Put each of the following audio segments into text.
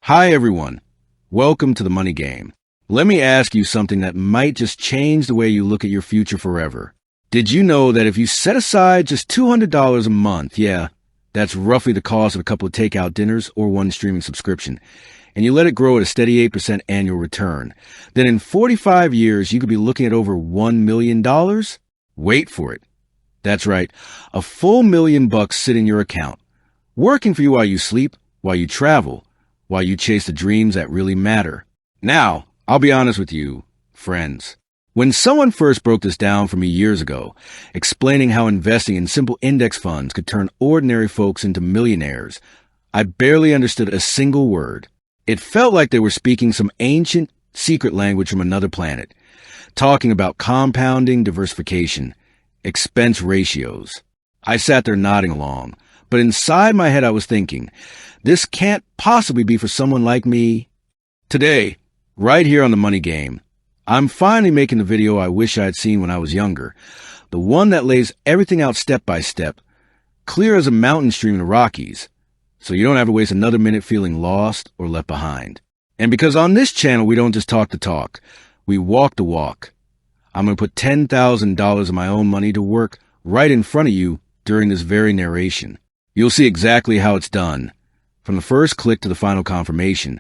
Hi, everyone. Welcome to the Money Game. Let me ask you something that might just change the way you look at your future forever. Did you know that if you set aside just $200 a month, yeah, that's roughly the cost of a couple of takeout dinners or one streaming subscription, and you let it grow at a steady 8% annual return, then in 45 years, you could be looking at over $1 million? Wait for it. That's right, a full $1 million sit in your account, working for you while you sleep, while you travel, while you chase the dreams that really matter. Now, I'll be honest with you, friends. When someone first broke this down for me years ago, explaining how investing in simple index funds could turn ordinary folks into millionaires, I barely understood a single word. It felt like they were speaking some ancient, secret language from another planet, talking about compounding, diversification, expense ratios. I sat there nodding along, but inside my head I was thinking, this can't possibly be for someone like me. Today, right here on the Money Game, I'm finally making the video I wish I had seen when I was younger, the one that lays everything out step by step, clear as a mountain stream in the Rockies, so you don't have to waste another minute feeling lost or left behind. And because on this channel we don't just talk the talk, we walk the walk. I'm going to put $10,000 of my own money to work right in front of you during this very narration. You'll see exactly how it's done, from the first click to the final confirmation,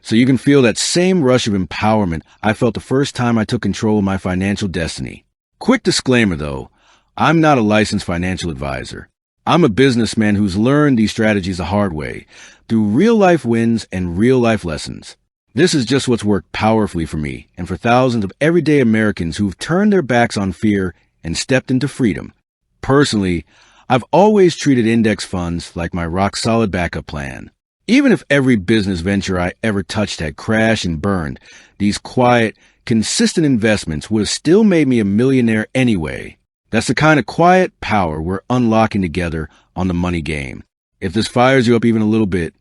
so you can feel that same rush of empowerment I felt the first time I took control of my financial destiny. Quick disclaimer though, I'm not a licensed financial advisor. I'm a businessman who's learned these strategies the hard way, through real-life wins and real-life lessons. This is just what's worked powerfully for me and for thousands of everyday Americans who've turned their backs on fear and stepped into freedom. Personally, I've always treated index funds like my rock-solid backup plan. Even if every business venture I ever touched had crashed and burned, these quiet, consistent investments would have still made me a millionaire anyway. That's the kind of quiet power we're unlocking together on the Money Game. If this fires you up even a little bit,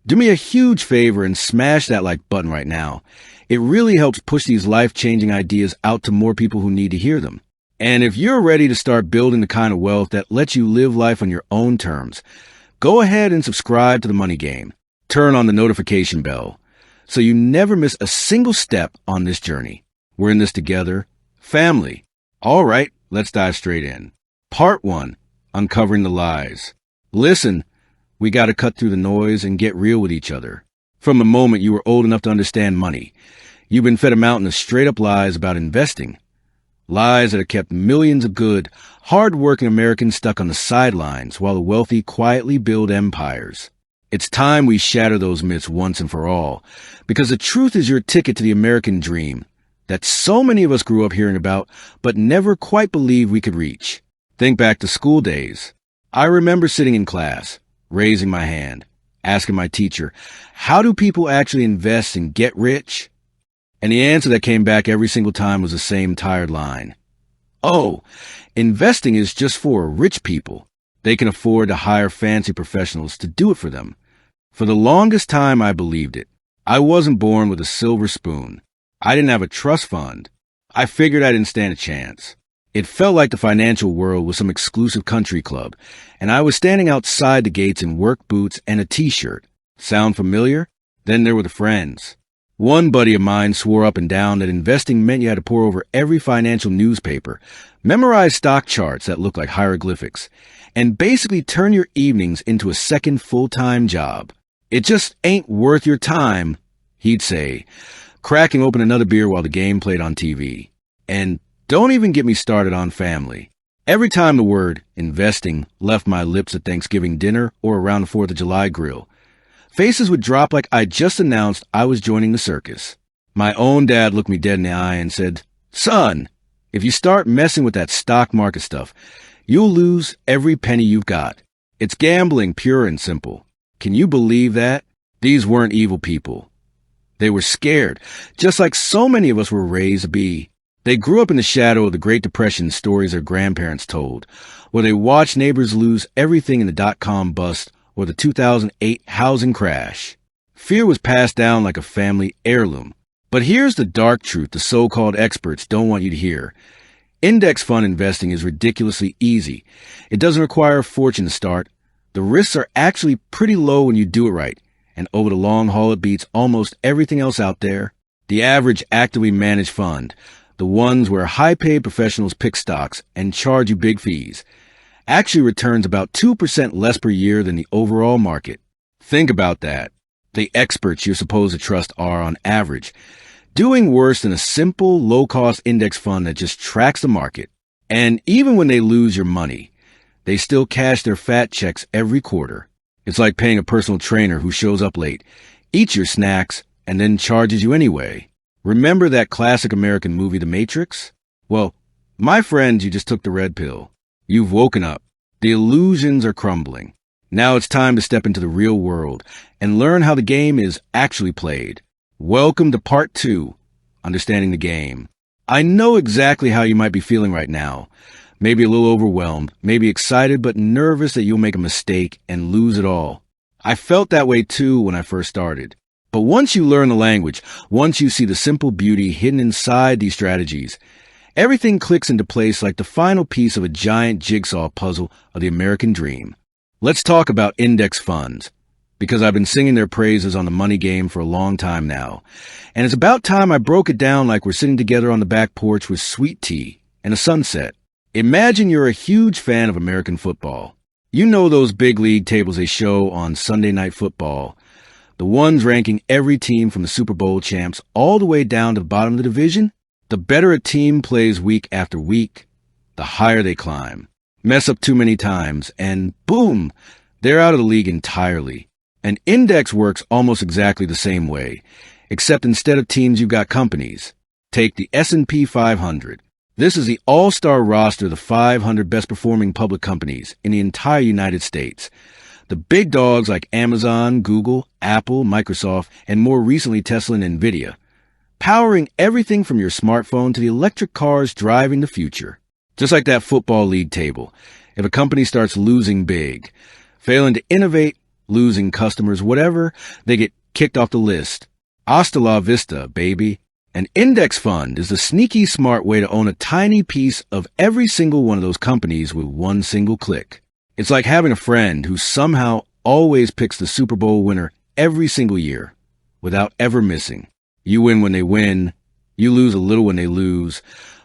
do me a huge favor and smash that like button right now. It really helps push these life-changing ideas out to more people who need to hear them. And if you're ready to start building the kind of wealth that lets you live life on your own terms, go ahead and subscribe to the Money Game. Turn on the notification bell so you never miss a single step on this journey. We're in this together. Family. All right, let's dive straight in. Part 1, Uncovering the Lies. Listen, we got to cut through the noise and get real with each other. From the moment you were old enough to understand money, you've been fed a mountain of straight-up lies about investing. Lies that have kept millions of good, hard-working Americans stuck on the sidelines while the wealthy quietly build empires. It's time we shatter those myths once and for all, because the truth is your ticket to the American dream that so many of us grew up hearing about but never quite believed we could reach. Think back to school days. I remember sitting in class, raising my hand, asking my teacher, how do people actually invest and get rich? And the answer that came back every single time was the same tired line. Oh, investing is just for rich people. They can afford to hire fancy professionals to do it for them. For the longest time, I believed it. I wasn't born with a silver spoon. I didn't have a trust fund. I figured I didn't stand a chance. It felt like the financial world was some exclusive country club, and I was standing outside the gates in work boots and a t-shirt. Sound familiar? Then there were the friends. One buddy of mine swore up and down that investing meant you had to pore over every financial newspaper, memorize stock charts that looked like hieroglyphics, and basically turn your evenings into a second full-time job. It just ain't worth your time, he'd say, cracking open another beer while the game played on TV. And don't even get me started on family. Every time the word investing left my lips at Thanksgiving dinner or around the 4th of July grill, faces would drop like I just announced I was joining the circus. My own dad looked me dead in the eye and said, "Son, if you start messing with that stock market stuff, you'll lose every penny you've got. It's gambling, pure and simple." Can you believe that? These weren't evil people. They were scared, just like so many of us were raised to be. They grew up in the shadow of the Great Depression stories their grandparents told, where they watched neighbors lose everything in the dot-com bust or the 2008 housing crash. Fear was passed down like a family heirloom. But here's the dark truth the so-called experts don't want you to hear. Index fund investing is ridiculously easy. It doesn't require a fortune to start. The risks are actually pretty low when you do it right, and over the long haul it beats almost everything else out there. The average actively managed fund, the ones where high-paid professionals pick stocks and charge you big fees, actually returns about 2% less per year than the overall market. Think about that. The experts you're supposed to trust are, on average, doing worse than a simple, low-cost index fund that just tracks the market. And even when they lose your money, they still cash their fat checks every quarter. It's like paying a personal trainer who shows up late, eats your snacks, and then charges you anyway. Remember that classic American movie, The Matrix? Well, my friends, you just took the red pill. You've woken up. The illusions are crumbling. Now it's time to step into the real world and learn how the game is actually played. Welcome to Part 2, Understanding the Game. I know exactly how you might be feeling right now. Maybe a little overwhelmed, maybe excited but nervous that you'll make a mistake and lose it all. I felt that way too when I first started. But once you learn the language, once you see the simple beauty hidden inside these strategies, everything clicks into place like the final piece of a giant jigsaw puzzle of the American dream. Let's talk about index funds, because I've been singing their praises on the money game for a long time now. And it's about time I broke it down like we're sitting together on the back porch with sweet tea and a sunset. Imagine you're a huge fan of American football. You know those big league tables they show on Sunday Night Football, the ones ranking every team from the Super Bowl champs all the way down to the bottom of the division? The better a team plays week after week, the higher they climb. Mess up too many times, and boom, they're out of the league entirely. An index works almost exactly the same way, except instead of teams, you've got companies. Take the S&P 500. This is the all-star roster of the 500 best-performing public companies in the entire United States. The big dogs like Amazon, Google, Apple, Microsoft, and more recently Tesla and Nvidia, powering everything from your smartphone to the electric cars driving the future. Just like that football league table, if a company starts losing big, failing to innovate, losing customers, whatever, they get kicked off the list. Hasta la vista, baby. An index fund is a sneaky, smart way to own a tiny piece of every single one of those companies with one single click. It's like having a friend who somehow always picks the Super Bowl winner every single year, without ever missing. You win when they win, you lose a little when they lose,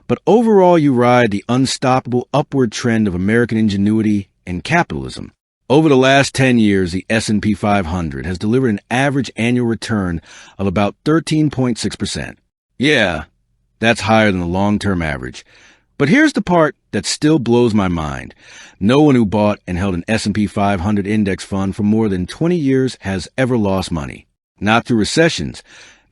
but overall you ride the unstoppable upward trend of American ingenuity and capitalism. Over the last 10 years, the S&P 500 has delivered an average annual return of about 13.6%. Yeah, that's higher than the long-term average. But here's the part that still blows my mind. No one who bought and held an S&P 500 index fund for more than 20 years has ever lost money. Not through recessions,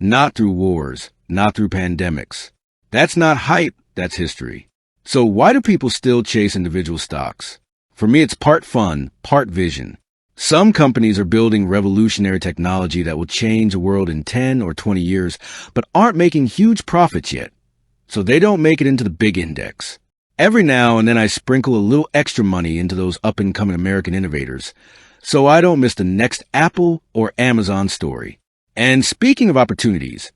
not through wars, not through pandemics. That's not hype, that's history. So why do people still chase individual stocks? For me, it's part fun, part vision. Some companies are building revolutionary technology that will change the world in 10 or 20 years, but aren't making huge profits yet. So they don't make it into the big index. Every now and then I sprinkle a little extra money into those up-and-coming American innovators, so I don't miss the next Apple or Amazon story. And speaking of opportunities,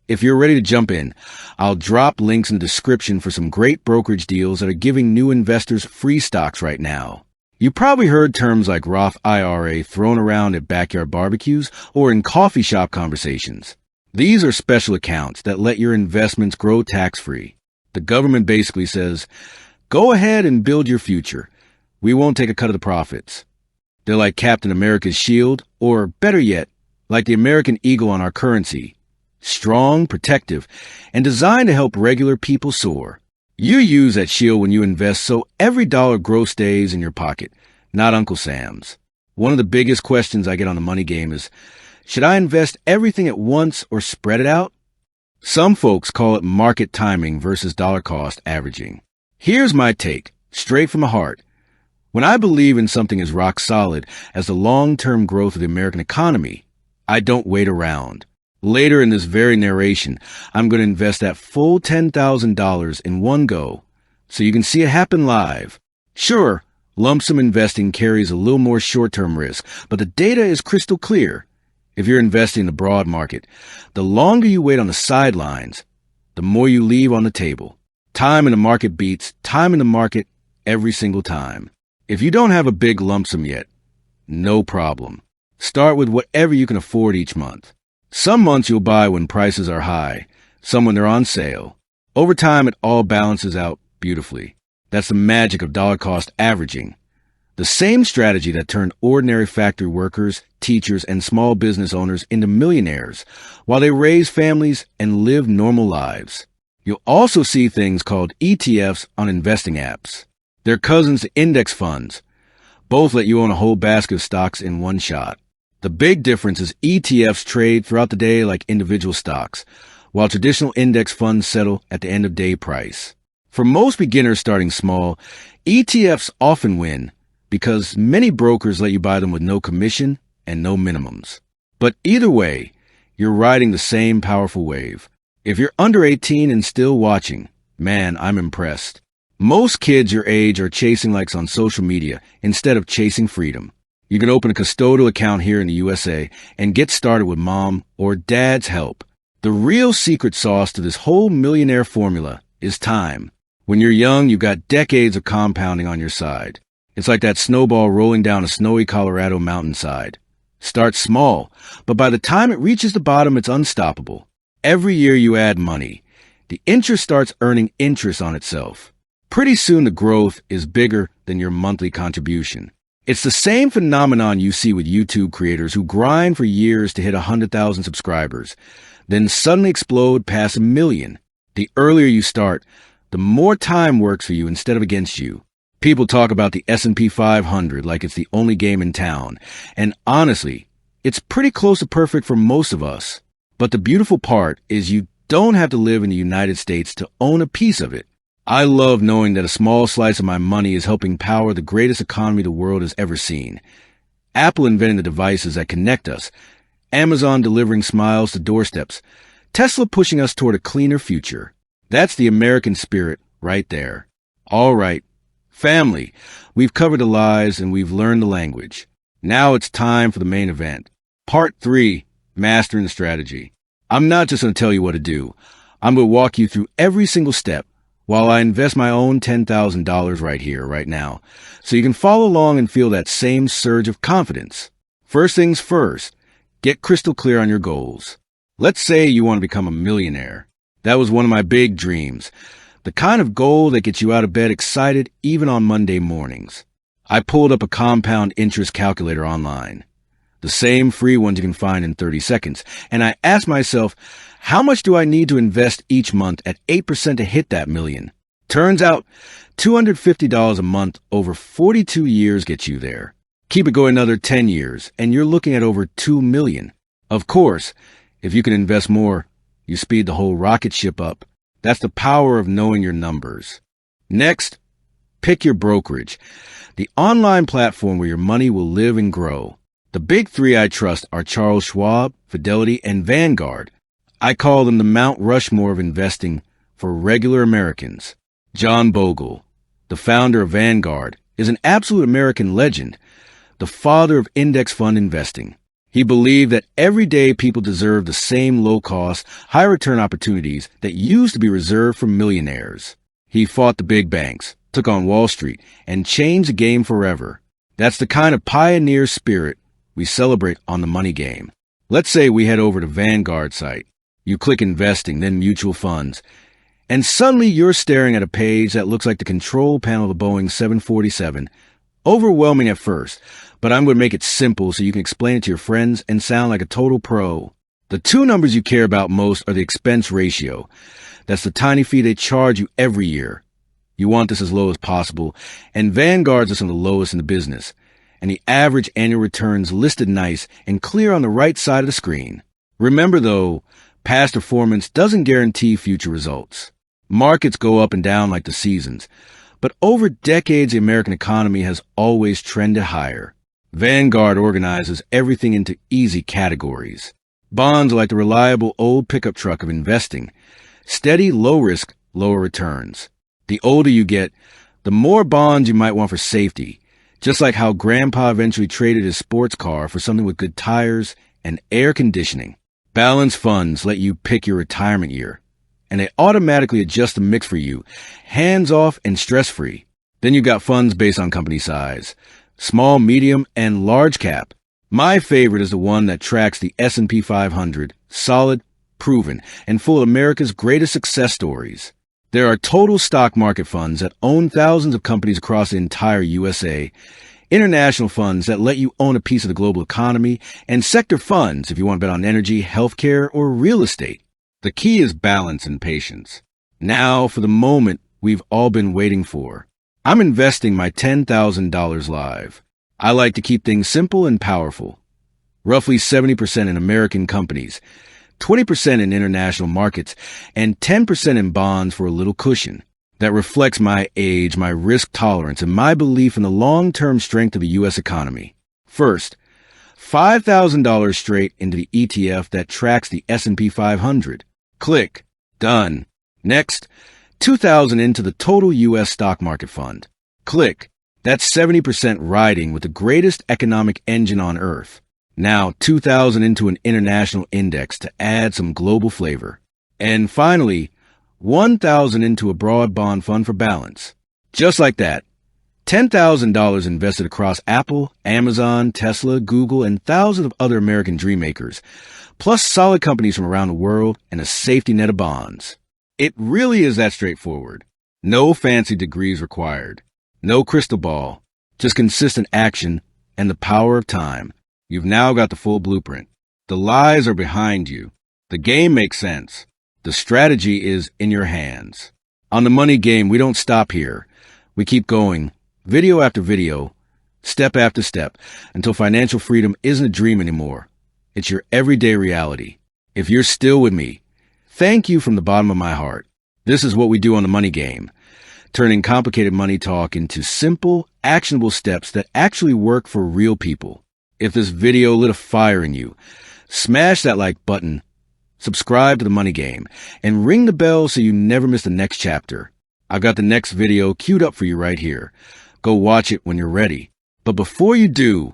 if you're ready to jump in, I'll drop links in the description for some great brokerage deals that are giving new investors free stocks right now. You probably heard terms like Roth IRA thrown around at backyard barbecues or in coffee shop conversations. These are special accounts that let your investments grow tax-free. The government basically says, go ahead and build your future. We won't take a cut of the profits. They're like Captain America's shield, or better yet, like the American eagle on our currency. Strong, protective, and designed to help regular people soar. You use that shield when you invest so every dollar gross stays in your pocket, not Uncle Sam's. One of the biggest questions I get on the money game is, should I invest everything at once or spread it out? Some folks call it market timing versus dollar cost averaging. Here's my take, straight from the heart. When I believe in something as rock solid as the long-term growth of the American economy, I don't wait around. Later in this very narration, I'm going to invest that full $10,000 in one go, so you can see it happen live. Sure, lump sum investing carries a little more short-term risk, but the data is crystal clear. If you're investing in the broad market, the longer you wait on the sidelines, the more you leave on the table. Time in the market beats time in the market every single time. If you don't have a big lump sum yet, no problem. Start with whatever you can afford each month. Some months you'll buy when prices are high, some when they're on sale. Over time, it all balances out beautifully. That's the magic of dollar-cost averaging. The same strategy that turned ordinary factory workers, teachers, and small business owners into millionaires while they raise families and live normal lives. You'll also see things called ETFs on investing apps. They're cousins to index funds. Both let you own a whole basket of stocks in one shot. The big difference is ETFs trade throughout the day like individual stocks, while traditional index funds settle at the end of day price. For most beginners starting small, ETFs often win because many brokers let you buy them with no commission and no minimums. But either way, you're riding the same powerful wave. If you're under 18 and still watching, man, I'm impressed. Most kids your age are chasing likes on social media instead of chasing freedom. You can open a custodial account here in the USA and get started with mom or dad's help. The real secret sauce to this whole millionaire formula is time. When you're young, you've got decades of compounding on your side. It's like that snowball rolling down a snowy Colorado mountainside. Start small, but by the time it reaches the bottom, it's unstoppable. Every year you add money, the interest starts earning interest on itself. Pretty soon the growth is bigger than your monthly contribution. It's the same phenomenon you see with YouTube creators who grind for years to hit 100,000 subscribers, then suddenly explode past 1 million. The earlier you start, the more time works for you instead of against you. People talk about the S&P 500 like it's the only game in town, and honestly, it's pretty close to perfect for most of us. But the beautiful part is you don't have to live in the United States to own a piece of it. I love knowing that a small slice of my money is helping power the greatest economy the world has ever seen. Apple inventing the devices that connect us, Amazon delivering smiles to doorsteps, Tesla pushing us toward a cleaner future. That's the American spirit right there. All right, family, we've covered the lies and we've learned the language. Now it's time for the main event. Part 3, Mastering the Strategy. I'm not just going to tell you what to do. I'm going to walk you through every single step while I invest my own $10,000 right here, right now, so you can follow along and feel that same surge of confidence. First things first, get crystal clear on your goals. Let's say you want to become a millionaire. That was one of my big dreams. The kind of goal that gets you out of bed excited even on Monday mornings. I pulled up a compound interest calculator online, the same free ones you can find in 30 seconds, and I asked myself, how much do I need to invest each month at 8% to hit that million? Turns out, $250 a month over 42 years gets you there. Keep it going another 10 years, and you're looking at over $2 million. Of course, if you can invest more, you speed the whole rocket ship up. That's the power of knowing your numbers. Next, pick your brokerage, the online platform where your money will live and grow. The big three I trust are Charles Schwab, Fidelity, and Vanguard. I call them the Mount Rushmore of investing for regular Americans. John Bogle, the founder of Vanguard, is an absolute American legend, the father of index fund investing. He believed that everyday people deserve the same low-cost, high-return opportunities that used to be reserved for millionaires. He fought the big banks, took on Wall Street, and changed the game forever. That's the kind of pioneer spirit we celebrate on the Money Game. Let's say we head over to Vanguard site. You click investing, then mutual funds, and suddenly you're staring at a page that looks like the control panel of the Boeing 747. Overwhelming at first, but I'm going to make it simple so you can explain it to your friends and sound like a total pro. The two numbers you care about most are the expense ratio. That's the tiny fee they charge you every year. You want this as low as possible, and Vanguard's is some of the lowest in the business, and the average annual returns listed nice and clear on the right side of the screen. Remember though, past performance doesn't guarantee future results. Markets go up and down like the seasons, but over decades the American economy has always trended higher. Vanguard organizes everything into easy categories. Bonds are like the reliable old pickup truck of investing. Steady, low risk, lower returns. The older you get, the more bonds you might want for safety, just like how Grandpa eventually traded his sports car for something with good tires and air conditioning. Balanced funds let you pick your retirement year, and they automatically adjust the mix for you, hands-off and stress-free. Then you've got funds based on company size, small, medium, and large cap. My favorite is the one that tracks the S&P 500, solid, proven, and full of America's greatest success stories. There are total stock market funds that own thousands of companies across the entire USA, international funds that let you own a piece of the global economy, and sector funds if you want to bet on energy, healthcare, or real estate. The key is balance and patience. Now for the moment we've all been waiting for. I'm investing my $10,000 live. I like to keep things simple and powerful. Roughly 70% in American companies, 20% in international markets, and 10% in bonds for a little cushion. That reflects my age, my risk tolerance, and my belief in the long-term strength of the U.S. economy. First, $5,000 straight into the ETF that tracks the S&P 500. Click. Done. Next, $2,000 into the total U.S. stock market fund. Click. That's 70% riding with the greatest economic engine on earth. Now, $2,000 into an international index to add some global flavor. And finally, $1,000 into a broad bond fund for balance. Just like that. $10,000 invested across Apple, Amazon, Tesla, Google, and thousands of other American dream makers, plus solid companies from around the world and a safety net of bonds. It really is that straightforward. No fancy degrees required. No crystal ball. Just consistent action and the power of time. You've now got the full blueprint. The lies are behind you. The game makes sense. The strategy is in your hands. On the money game, we don't stop here. We keep going, video after video, step after step, until financial freedom isn't a dream anymore. It's your everyday reality. If you're still with me, thank you from the bottom of my heart. This is what we do on the money game, turning complicated money talk into simple, actionable steps that actually work for real people. If this video lit a fire in you, smash that like button, subscribe to the money game, and ring the bell so you never miss the next chapter. I've got the next video queued up for you right here. Go watch it when you're ready. But before you do,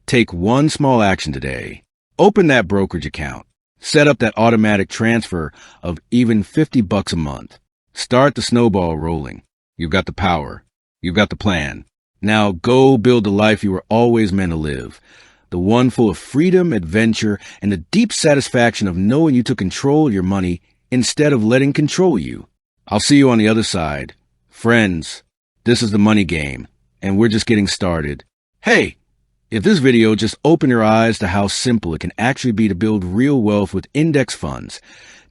take one small action today. Open that brokerage account. Set up that automatic transfer of even $50 a month. Start the snowball rolling. You've got the power. You've got the plan. Now go build the life you were always meant to live. The one full of freedom, adventure, and the deep satisfaction of knowing you took control of your money instead of letting control you. I'll see you on the other side. Friends, this is the money game, and we're just getting started. Hey, if this video just opened your eyes to how simple it can actually be to build real wealth with index funds,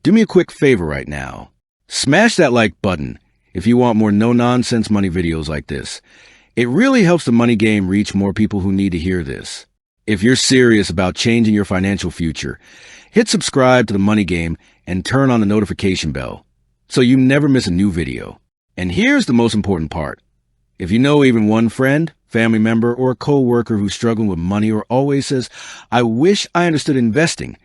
do me a quick favor right now. Smash that like button if you want more no-nonsense money videos like this. It really helps the money game reach more people who need to hear this. If you're serious about changing your financial future, hit subscribe to the money game and turn on the notification bell so you never miss a new video. And here's the most important part. If you know even one friend, family member, or a co-worker who's struggling with money or always says, I wish I understood investing,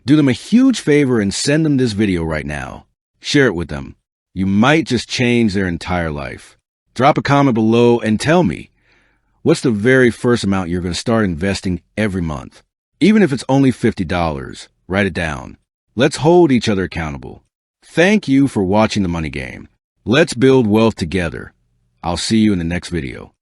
do them a huge favor and send them this video right now. Share it with them. You might just change their entire life. Drop a comment below and tell me, what's the very first amount you're going to start investing every month? Even if it's only $50, write it down. Let's hold each other accountable. Thank you for watching the money game. Let's build wealth together. I'll see you in the next video.